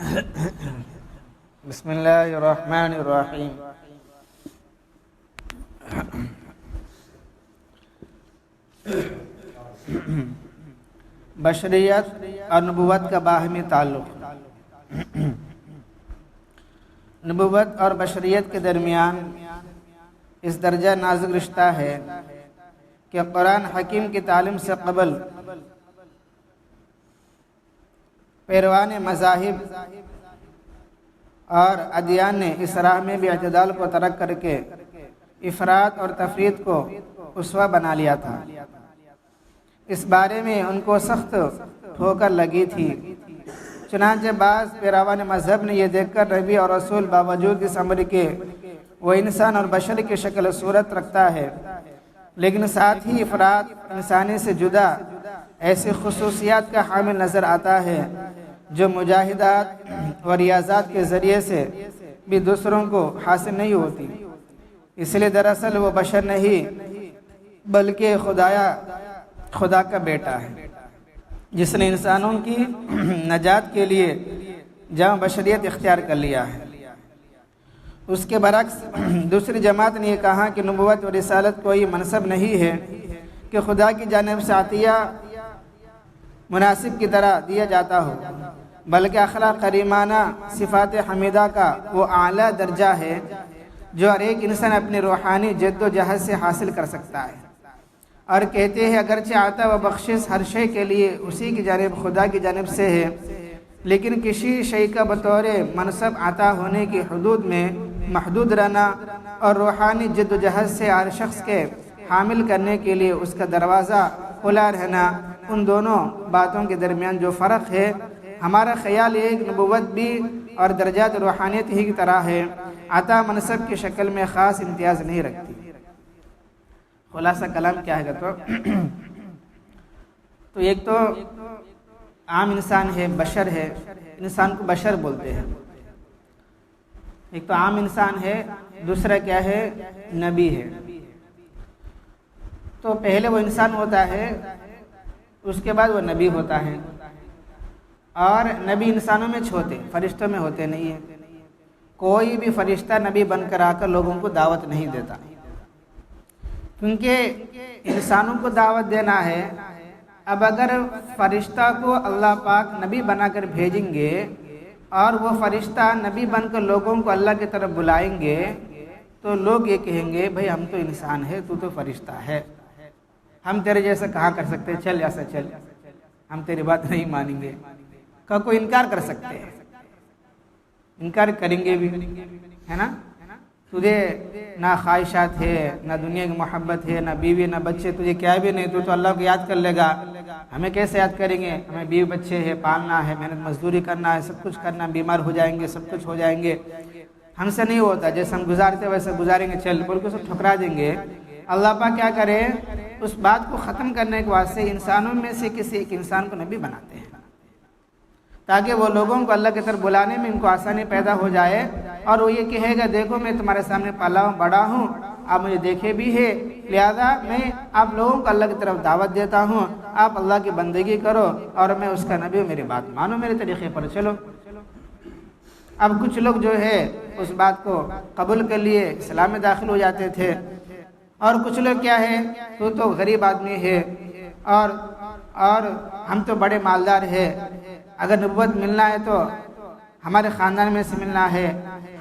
بسم اللہ الرحمن الرحیم۔ بشریت اور نبوت کا باہمی تعلق۔ نبوت اور بشریت کے درمیان اس درجہ نازک رشتہ ہے کہ قرآن حکیم کی تعلیم سے قبل پیروان مذاہب اور ادیان نے اس راہ میں بھی اعتدال کو ترک کر کے افراط اور تفریط کو اسوہ بنا لیا تھا۔ اس بارے میں ان کو سخت ٹھوکر لگی تھی۔ چنانچہ بعض پیروان مذہب نے یہ دیکھ کر نبی اور رسول باوجود اس امر کے وہ انسان اور بشر کی شکل و صورت رکھتا ہے، لیکن ساتھ ہی افراط انسانی سے جدا ایسی خصوصیات کا حامل نظر آتا ہے جو مجاہدات و ریاضات کے ذریعے سے بھی دوسروں کو حاصل نہیں ہوتی۔ اس لیے دراصل وہ بشر نہیں بلکہ خدا کا بیٹا ہے، جس نے انسانوں کی نجات کے لیے جامع بشریت اختیار کر لیا ہے۔ اس کے برعکس دوسری جماعت نے یہ کہا کہ نبوت و رسالت کوئی منصب نہیں ہے کہ خدا کی جانب سے عطیہ مناسب کی طرح دیا جاتا ہو، بلکہ اخلاق کریمانہ صفات حمیدہ کا وہ اعلیٰ درجہ ہے جو ہر ایک انسان اپنی روحانی جد و جہد سے حاصل کر سکتا ہے، اور کہتے ہیں اگرچہ عطا و بخشش ہر شے کے لیے اسی کی جانب خدا کی جانب سے ہے، لیکن کسی شے کا بطور منصب عطا ہونے کی حدود میں محدود رہنا اور روحانی جد و جہد سے ہر شخص کے حامل کرنے کے لیے اس کا دروازہ کھلا رہنا، ان دونوں باتوں کے درمیان جو فرق ہے، ہمارا خیال ایک نبوت بھی اور درجات روحانیت ہی کی طرح ہے، عطا منصب کی شکل میں خاص امتیاز نہیں رکھتی۔ خلاصہ کلام کیا ہے تو ایک تو عام انسان ہے، بشر ہے، انسان کو بشر بولتے ہیں۔ ایک تو عام انسان ہے، دوسرا کیا ہے، نبی ہے۔ تو پہلے وہ انسان ہوتا ہے، اس کے بعد وہ نبی ہوتا ہے، اور نبی انسانوں میں چھوتے، فرشتوں میں ہوتے نہیں ہیں۔ کوئی بھی فرشتہ نبی بن کر آ کر لوگوں کو دعوت نہیں دیتا، کیونکہ انسانوں کو دعوت دینا ہے۔ اب اگر فرشتہ کو اللہ پاک نبی بنا کر بھیجیں گے اور وہ فرشتہ نبی بن کر لوگوں کو اللہ کی طرف بلائیں گے تو لوگ یہ کہیں گے بھئی ہم تو انسان ہے، تو فرشتہ ہے، ہم تیرے جیسا کہاں کر سکتے، چل ایسا چل، ہم تیری بات نہیں مانیں گے۔ کا کوئی انکار کر سکتے ہیں، انکار کریں گے بھی، ہے نا؟ تجھے نہ خواہشات ہے، نہ دنیا کی محبت ہے، نہ بیوی نہ بچے، تجھے کیا بھی نہیں، تو اللہ کو یاد کر لے گا، ہمیں کیسے یاد کریں گے؟ ہمیں بیوی بچے ہے، پالنا ہے، محنت مزدوری کرنا ہے، سب کچھ کرنا، بیمار ہو جائیں گے، سب کچھ ہو جائیں گے، ہم سے نہیں ہوتا، جیسے ہم گزارتے ویسے گزاریں گے، چل بول کے سب ٹھکرا دیں گے۔ اللہ پاک کیا کرے، اس بات کو ختم کرنے کے واسطے انسانوں میں سے کسی ایک انسان کو نبی بناتے ہیں، تاکہ وہ لوگوں کو اللہ کی طرف بلانے میں ان کو آسانی پیدا ہو جائے، اور وہ یہ کہے گا دیکھو میں تمہارے سامنے پالا ہوں، بڑا ہوں، آپ مجھے دیکھے بھی ہے، لہذا میں آپ لوگوں کو اللہ کی طرف دعوت دیتا ہوں، آپ اللہ کی بندگی کرو اور میں اس کا نبی ہوں، میری بات مانو، میرے طریقے پر چلو۔ اب کچھ لوگ جو ہے اس بات کو قبول کر لیے، اسلام میں داخل ہو جاتے تھے، اور کچھ لوگ کیا ہے، تو غریب آدمی ہے اور ہم تو بڑے مالدار ہے، اگر نبوت ملنا ہے تو ہمارے خاندان میں سے ملنا ہے،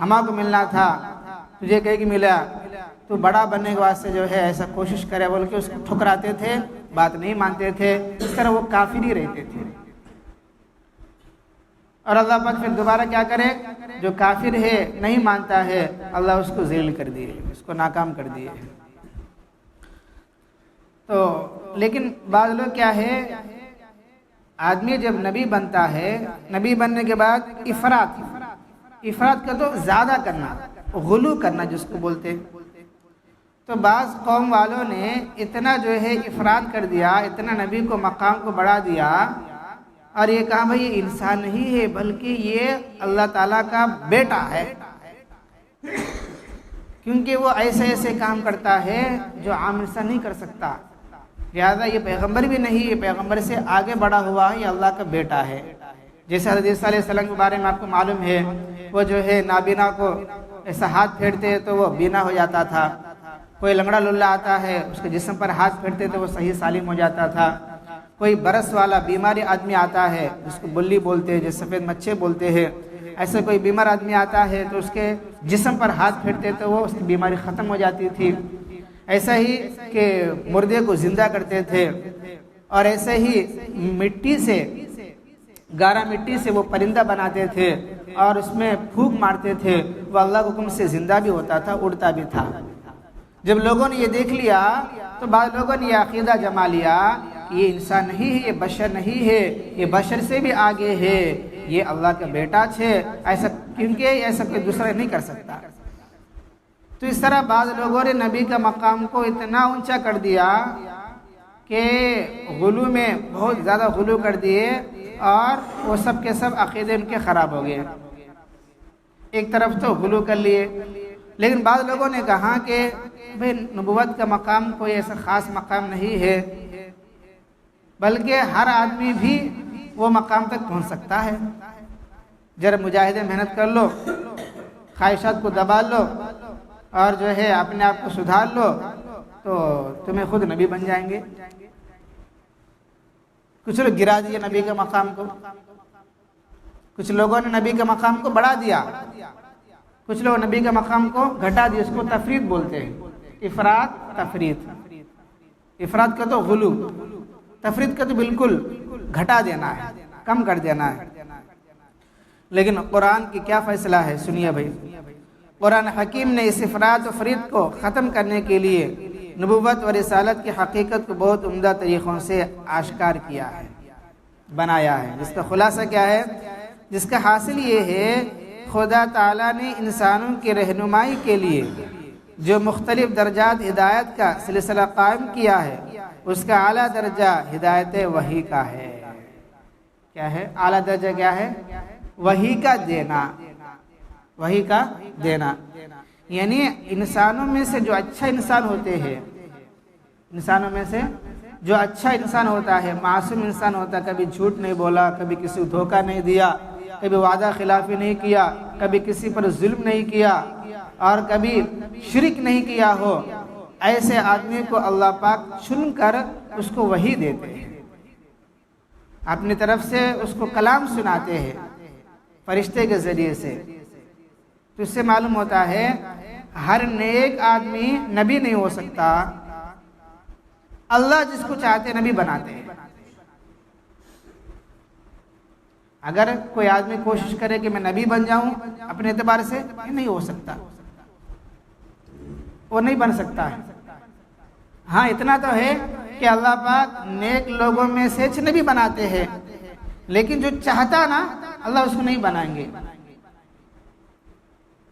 ہمارے کو ملنا تھا، تجھے کہیں کہ ملا، تو بڑا بننے کے واسطے جو ہے ایسا کوشش کرے بول کے اس کو ٹھکراتے تھے، بات نہیں مانتے تھے، اس طرح وہ کافر ہی رہتے تھے۔ اور اللہ پاک پھر دوبارہ کیا کرے، جو کافر ہے، نہیں مانتا ہے، اللہ اس کو ذلیل کر دیے، اس کو ناکام کر دیے۔ تو لیکن بعض لوگ کیا ہے، آدمی جب نبی بنتا ہے، نبی بننے کے بعد افراط کا تو زیادہ کرنا، غلو کرنا جس کو بولتے ہیں، تو بعض قوم والوں نے اتنا جو ہے افراط کر دیا، اتنا نبی کو مقام کو بڑھا دیا، اور یہ کہا بھئی یہ انسان نہیں ہے بلکہ یہ اللہ تعالیٰ کا بیٹا ہے، کیونکہ وہ ایسے کام کرتا ہے جو عام انسان نہیں کر سکتا، لہذا یہ پیغمبر بھی نہیں، یہ پیغمبر سے آگے بڑھا ہوا ہے، یہ اللہ کا بیٹا ہے۔ جیسے حضرت عیسیٰ علیہ السلام کے بارے میں آپ کو معلوم ہے، وہ جو ہے نابینا کو ایسا ہاتھ پھیرتے تو وہ بینا ہو جاتا تھا، کوئی لنگڑا للا آتا ہے اس کے جسم پر ہاتھ پھیرتے تو وہ صحیح سالم ہو جاتا تھا، کوئی برس والا بیماری آدمی آتا ہے جس کو بلی بولتے ہیں، جس سفید مچھے بولتے ہیں، ایسے کوئی بیمار آدمی آتا ہے تو اس کے جسم پر ہاتھ پھیرتے تو وہ اس کی بیماری ختم ہو جاتی تھی۔ ایسا ہی کہ مردے کو زندہ کرتے تھے، اور ایسے ہی مٹی سے، گارا مٹی سے وہ پرندہ بناتے تھے اور اس میں پھونک مارتے تھے، وہ اللہ کے حکم سے زندہ بھی ہوتا تھا، اڑتا بھی تھا۔ جب لوگوں نے یہ دیکھ لیا تو بعض لوگوں نے یہ عقیدہ جما لیا کہ یہ انسان نہیں ہے، یہ بشر نہیں ہے، یہ بشر سے بھی آگے ہے، یہ اللہ کا بیٹا ہے، ایسا کیونکہ ایسا کوئی دوسرا نہیں کر سکتا۔ تو اس طرح بعض لوگوں نے نبی کا مقام کو اتنا اونچا کر دیا کہ غلو میں بہت زیادہ غلو کر دیے، اور وہ سب کے سب عقیدے ان کے خراب ہو گئے۔ ایک طرف تو غلو کر لیے، لیکن بعض لوگوں نے کہا کہ بھئی نبوت کا مقام کوئی ایسا خاص مقام نہیں ہے، بلکہ ہر آدمی بھی وہ مقام تک پہنچ سکتا ہے۔ ذرا مجاہدے محنت کر لو، خواہشات کو دبا لو، اور جو ہے اپنے آپ کو سدھار لو تو تمہیں خود نبی بن جائیں گے۔ کچھ لوگ گرا دیے نبی کے مقام کو، کچھ لوگوں نے نبی کے مقام کو بڑھا دیا، کچھ لوگ نبی کے مقام کو گھٹا دیا۔ اس کو تفرید بولتے ہیں، افراد تفرید۔ افراد کا تو غلو، تفرید کا تو بالکل گھٹا دینا ہے، کم کر دینا ہے۔ لیکن قرآن کی کیا فیصلہ ہے، سنیے بھائی۔ قرآن حکیم نے اس افراد و تفرید کو ختم کرنے کے لیے نبوت و رسالت کی حقیقت کو بہت عمدہ طریقوں سے آشکار کیا ہے، بنایا ہے، جس کا خلاصہ کیا ہے؟ جس کا حاصل یہ ہے خدا تعالیٰ نے انسانوں کی رہنمائی کے لیے جو مختلف درجات ہدایت کا سلسلہ قائم کیا ہے، اس کا اعلیٰ درجہ ہدایت وحی کا ہے۔ کیا ہے اعلیٰ درجہ؟ کیا ہے؟ وحی کا دینا، وحی کا دینا۔ یعنی انسانوں میں سے جو اچھا انسان ہوتے ہیں، انسانوں میں سے جو اچھا انسان ہوتا ہے، معصوم انسان ہوتا ہے، کبھی جھوٹ نہیں بولا، کبھی کسی کو دھوکہ نہیں دیا، کبھی وعدہ خلافی نہیں کیا، کبھی کسی پر ظلم نہیں کیا، اور کبھی شرک نہیں کیا ہو، ایسے آدمی کو اللہ پاک چن کر اس کو وحی دیتے ہیں، اپنی طرف سے اس کو کلام سناتے ہیں فرشتے کے ذریعے سے۔ تو اس سے معلوم ہوتا ہے ہر نیک آدمی نبی نہیں ہو سکتا، اللہ جس کو چاہتے نبی بناتے ہیں۔ اگر کوئی آدمی کوشش کرے کہ میں نبی بن جاؤں اپنے اعتبار سے، یہ نہیں ہو سکتا، وہ نہیں بن سکتا ہے۔ ہاں اتنا تو ہے کہ اللہ پاک نیک لوگوں میں سے نبی بناتے ہیں، لیکن جو چاہتا نا اللہ اس کو نہیں بنائیں گے۔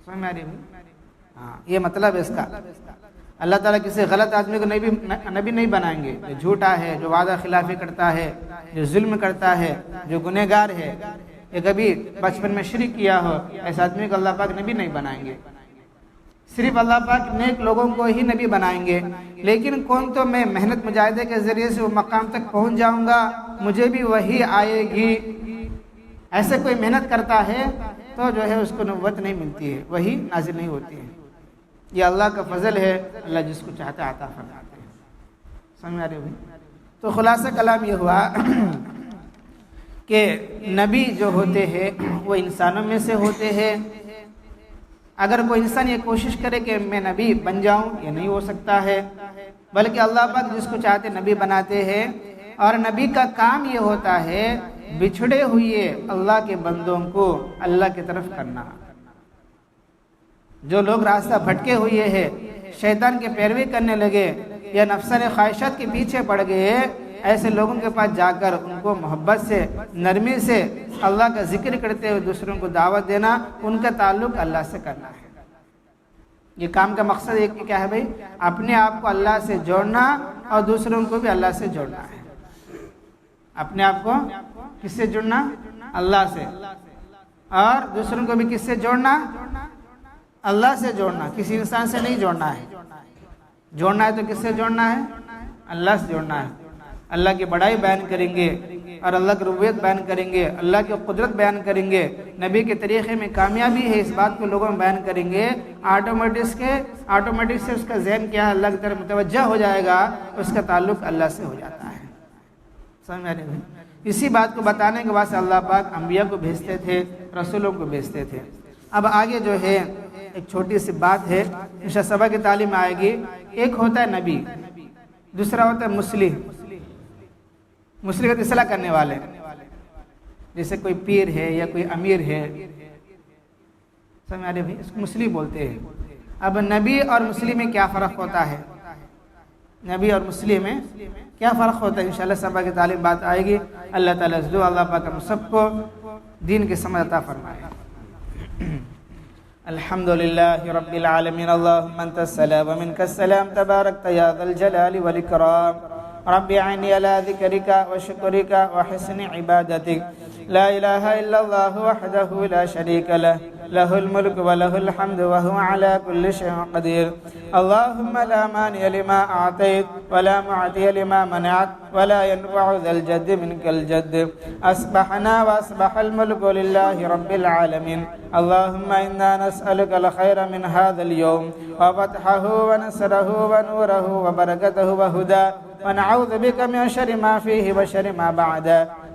سمجھ میں آ رہی ہے؟ ہاں یہ مطلب ہے اس کا۔ اللہ تعالیٰ کسی غلط آدمی کو نبی نہیں بنائیں گے، جو جھوٹا ہے، جو وعدہ خلافی کرتا ہے، جو ظلم کرتا ہے، جو گنہگار ہے، یا کبھی بچپن میں شرک کیا ہو، ایسے آدمی کو اللہ پاک نبی نہیں بنائیں گے۔ صرف اللہ پاک نیک لوگوں کو ہی نبی بنائیں گے۔ لیکن کون تو میں محنت مجاہدے کے ذریعے سے وہ مقام تک پہنچ جاؤں گا، مجھے بھی وہی آئے گی، ایسے کوئی محنت کرتا ہے تو جو ہے اس کو نبوت نہیں ملتی ہے، وہی نازل نہیں ہوتی ہے۔ یہ اللہ کا فضل ہے، اللہ جس کو چاہتا ہے عطا فرماتے ہیں۔ سمجھ میں آ رہی ہوگی؟ تو خلاصہ کلام یہ ہوا کہ نبی جو ہوتے ہیں وہ انسانوں میں سے ہوتے ہیں۔ اگر کوئی انسان یہ کوشش کرے کہ میں نبی بن جاؤں، یہ نہیں ہو سکتا ہے، بلکہ اللہ پاک جس کو چاہتے نبی بناتے ہیں، اور نبی کا کام یہ ہوتا ہے بچھڑے ہوئے اللہ کے بندوں کو اللہ کی طرف کرنا۔ جو لوگ راستہ بھٹکے ہوئے ہیں، شیطان کے پیروی کرنے لگے یا نفسانی خواہشات کے پیچھے پڑ گئے، ایسے لوگوں کے پاس جا کر ان کو محبت سے، نرمی سے اللہ کا ذکر کرتے ہوئے دوسروں کو دعوت دینا، ان کا تعلق اللہ سے کرنا ہے۔ یہ کام کا مقصد ایک کیا ہے بھائی؟ اپنے آپ کو اللہ سے جوڑنا اور دوسروں کو بھی اللہ سے جوڑنا ہے۔ اپنے آپ کو کس سے جوڑنا؟ اللہ سے، اور دوسروں کو بھی کس سے جوڑنا؟ اللہ سے جوڑنا، کسی انسان سے نہیں جوڑنا ہے۔ جوڑنا ہے تو کس سے جوڑنا ہے؟ اللہ سے جوڑنا ہے۔ اللہ کی بڑائی بیان کریں گے اور اللہ کی ربوبیت بیان کریں گے، اللہ کی قدرت بیان کریں گے، نبی کے طریقے میں کامیابی ہے اس بات کو لوگوں میں بیان کریں گے، آٹومیٹک سے اس کا ذہن کیا ہے اللہ کی طرف متوجہ ہو جائے گا، اس کا تعلق اللہ سے ہو جاتا ہے۔ سمجھ میں آ رہی ہے؟ اسی بات کو بتانے کے واسطے اللہ پاک انبیاء کو بھیجتے تھے، رسولوں کو بھیجتے تھے۔ اب آگے جو ہے ایک چھوٹی سی بات ہے، انشاءاللہ سبق کی تعلیم آئے گی۔ ایک ہوتا ہے نبی، دوسرا ہوتا ہے مسلم۔ مسلم کا اصلاح کرنے والے، جیسے کوئی پیر ہے یا کوئی امیر ہے، سمجھ آ رہے بھائی، اس کو مسلم بولتے ہیں۔ اب نبی اور مسلم میں کیا فرق ہوتا ہے؟ نبی اور مسلم میں کیا فرق ہوتا ہے؟ انشاءاللہ سبق کی تعلیم بات آئے گی۔ اللہ تعالیٰ سے دعا اللہ پاک ہم سب کو دین کی سمجھ عطا فرمائے۔ الحمدللہ رب العالمین، اللہم انت السلام ومنک السلام، تبارکت یا ذا الجلال والاکرام، رب اعنی علی ذکرک وشکرک وحسن عبادتک، لا الہ الا اللہ وحدہ لا شریک لہ، لہ الملک ولہ الحمد وہو علی کل شیء قدیر۔ اللہم لا مانع لما اعطیت ولا معطی لما منعت ولا ينفع ذا الجد منک الجد۔ اصبحنا واصبح الملک للہ رب العالمین۔ اللہم انا نسألک الخیر من هذا اليوم وفتحہ ونصرہ ونورہ وبرکتہ وہدہ، ونعوذ بک من شر ما فیہ وشر ما بعد۔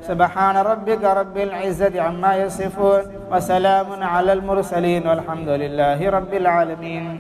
سبحان ربک رب العزة عما یصفون وسلام علی المرسلین والحمد للہ رب العالمین۔